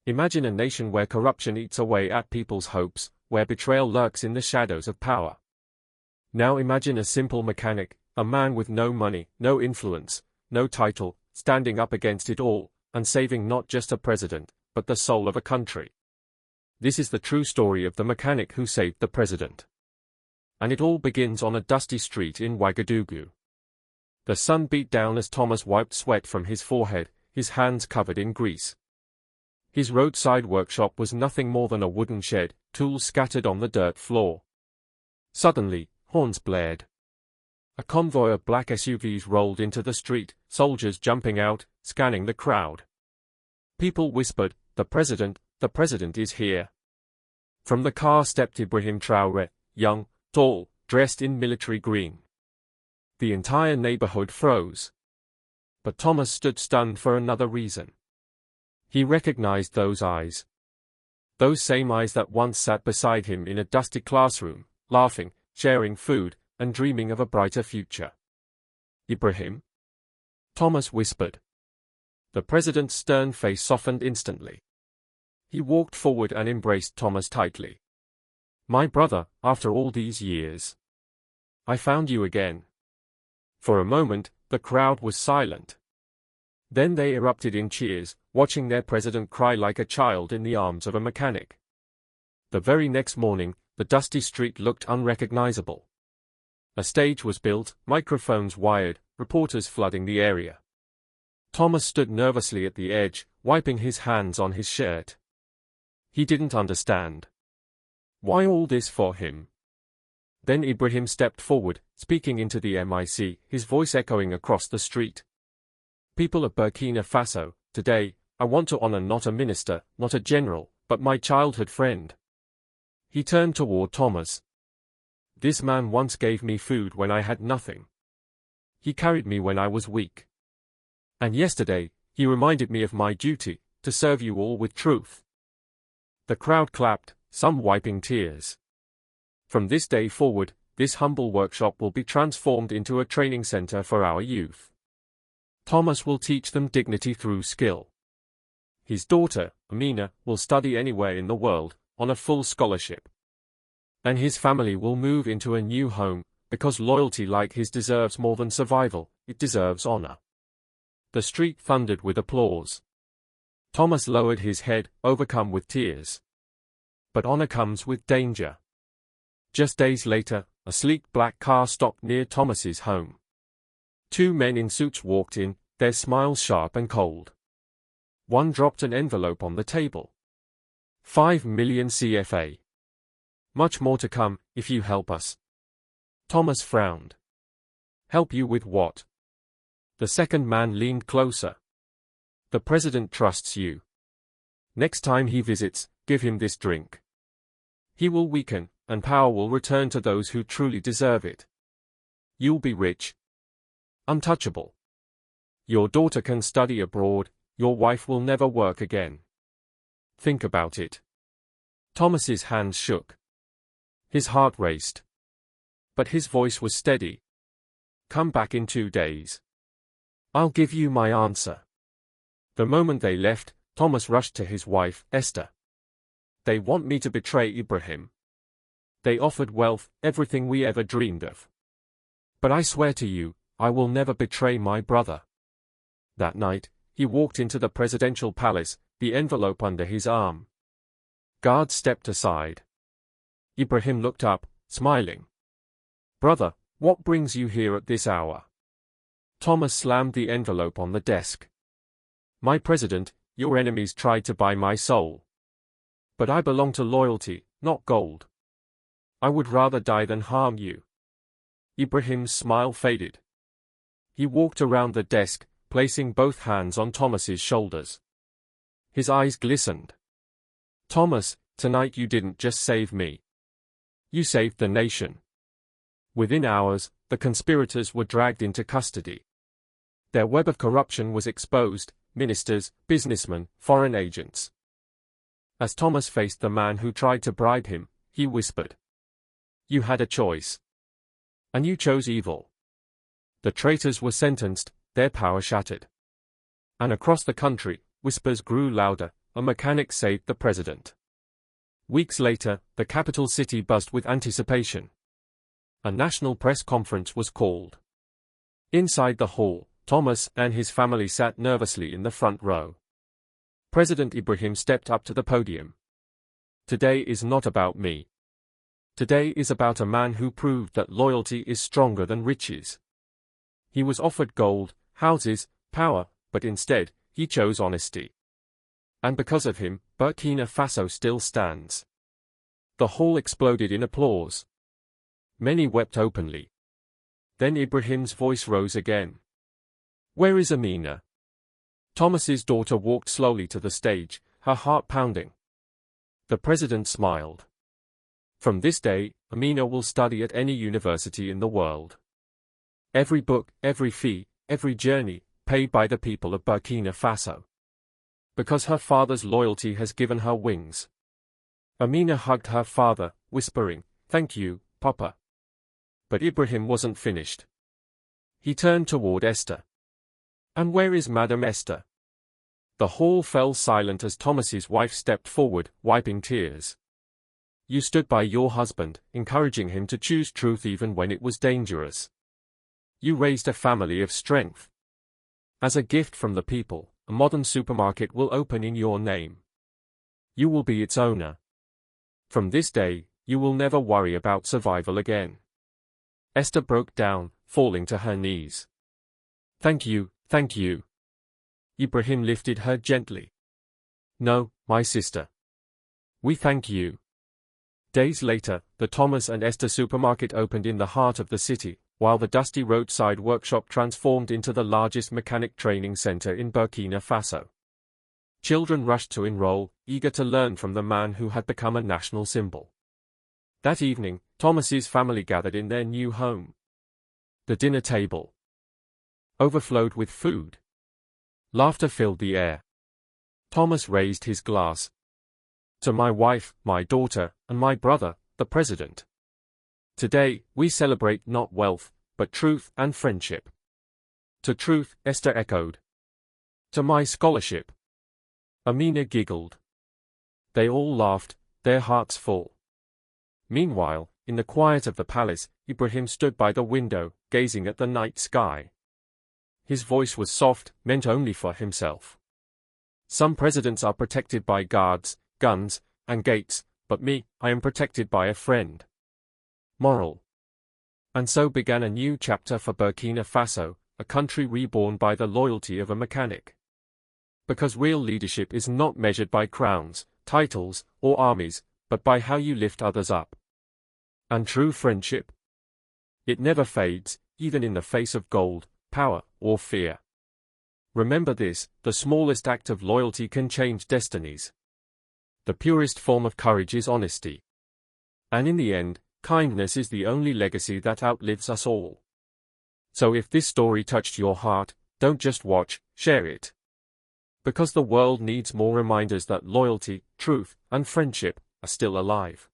Imagine a nation where corruption eats away at people's hopes, where betrayal lurks in the shadows of power. Now imagine a simple mechanic, a man with no money, no influence, no title, standing up against it all, and saving not just a president, but the soul of a country. This is the true story of the mechanic who saved the president. And it all begins on a dusty street in Ouagadougou. The sun beat down as Thomas wiped sweat from his forehead, his hands covered in grease. His roadside workshop was nothing more than a wooden shed, tools scattered on the dirt floor. Suddenly, horns blared. A convoy of black SUVs rolled into the street, soldiers jumping out, scanning the crowd. People whispered, the president is here." From the car stepped Ibrahim Traoré, young, tall, dressed in military green. The entire neighborhood froze. But Thomas stood stunned for another reason. He recognized those eyes. Those same eyes that once sat beside him in a dusty classroom, laughing, sharing food, and dreaming of a brighter future. "Ibrahim?" Thomas whispered. The president's stern face softened instantly. He walked forward and embraced Thomas tightly. "My brother, after all these years. I found you again." For a moment, the crowd was silent. Then they erupted in cheers, watching their president cry like a child in the arms of a mechanic. The very next morning, the dusty street looked unrecognizable. A stage was built, microphones wired, reporters flooding the area. Thomas stood nervously at the edge, wiping his hands on his shirt. He didn't understand. Why all this for him? Then Ibrahim stepped forward, speaking into the mic, his voice echoing across the street. "People of Burkina Faso, today, I want to honor not a minister, not a general, but my childhood friend." He turned toward Thomas. "This man once gave me food when I had nothing. He carried me when I was weak. And yesterday, he reminded me of my duty, to serve you all with truth." The crowd clapped, some wiping tears. From this day forward, this humble workshop will be transformed into a training center for our youth. Thomas will teach them dignity through skill. His daughter, Amina, will study anywhere in the world, on a full scholarship. And his family will move into a new home, because loyalty like his deserves more than survival, it deserves honor. The street thundered with applause. Thomas lowered his head, overcome with tears. But honor comes with danger. Just days later, a sleek black car stopped near Thomas's home. Two men in suits walked in, their smiles sharp and cold. One dropped an envelope on the table. 5 million CFA. "Much more to come, if you help us." Thomas frowned. "Help you with what?" The second man leaned closer. "The president trusts you. Next time he visits, give him this drink. He will weaken, and power will return to those who truly deserve it. You'll be rich. Untouchable. Your daughter can study abroad, your wife will never work again. Think about it." Thomas's hands shook. His heart raced. But his voice was steady. "Come back in 2 days. I'll give you my answer." The moment they left, Thomas rushed to his wife, Esther. "They want me to betray Ibrahim. They offered wealth, everything we ever dreamed of. But I swear to you, I will never betray my brother." That night, he walked into the presidential palace, the envelope under his arm. Guards stepped aside. Ibrahim looked up, smiling. "Brother, what brings you here at this hour?" Thomas slammed the envelope on the desk. "My president, your enemies tried to buy my soul. But I belong to loyalty, not gold. I would rather die than harm you." Ibrahim's smile faded. He walked around the desk, placing both hands on Thomas's shoulders. His eyes glistened. "Thomas, tonight you didn't just save me. You saved the nation." Within hours, the conspirators were dragged into custody. Their web of corruption was exposed, ministers, businessmen, foreign agents. As Thomas faced the man who tried to bribe him, he whispered, "You had a choice. And you chose evil." The traitors were sentenced, their power shattered. And across the country, whispers grew louder, a mechanic saved the president. Weeks later, the capital city buzzed with anticipation. A national press conference was called. Inside the hall, Thomas and his family sat nervously in the front row. President Ibrahim stepped up to the podium. Today is not about me. Today is about a man who proved that loyalty is stronger than riches. He was offered gold, houses, power, but instead, he chose honesty. And because of him, Burkina Faso still stands. The hall exploded in applause. Many wept openly. Then Ibrahim's voice rose again. Where is Amina? Thomas's daughter walked slowly to the stage, her heart pounding. The president smiled. From this day, Amina will study at any university in the world. Every book, every fee, every journey, paid by the people of Burkina Faso. Because her father's loyalty has given her wings. Amina hugged her father, whispering, "Thank you, Papa." But Ibrahim wasn't finished. He turned toward Esther. "And where is Madame Esther?" The hall fell silent as Thomas's wife stepped forward, wiping tears. "You stood by your husband, encouraging him to choose truth even when it was dangerous. You raised a family of strength. As a gift from the people, a modern supermarket will open in your name. You will be its owner. From this day, you will never worry about survival again." Esther broke down, falling to her knees. Thank you, thank you." Ibrahim lifted her gently. "No, my sister. We thank you." Days later, the Thomas and Esther supermarket opened in the heart of the city, while the dusty roadside workshop transformed into the largest mechanic training center in Burkina Faso. Children rushed to enroll, eager to learn from the man who had become a national symbol. That evening, Thomas's family gathered in their new home. The dinner table overflowed with food. Laughter filled the air. Thomas raised his glass. "To my wife, my daughter, and my brother, the president. Today, we celebrate not wealth, but truth and friendship." "To truth," Esther echoed. "To my scholarship." Amina giggled. They all laughed, their hearts full. Meanwhile, in the quiet of the palace, Ibrahim stood by the window, gazing at the night sky. His voice was soft, meant only for himself. "Some presidents are protected by guards, guns, and gates, but me, I am protected by a friend." Moral. And so began a new chapter for Burkina Faso, a country reborn by the loyalty of a mechanic. Because real leadership is not measured by crowns, titles, or armies, but by how you lift others up. And true friendship? It never fades, even in the face of gold, power, or fear. Remember this: the smallest act of loyalty can change destinies. The purest form of courage is honesty. And in the end, kindness is the only legacy that outlives us all. So if this story touched your heart, don't just watch, share it. Because the world needs more reminders that loyalty, truth, and friendship are still alive.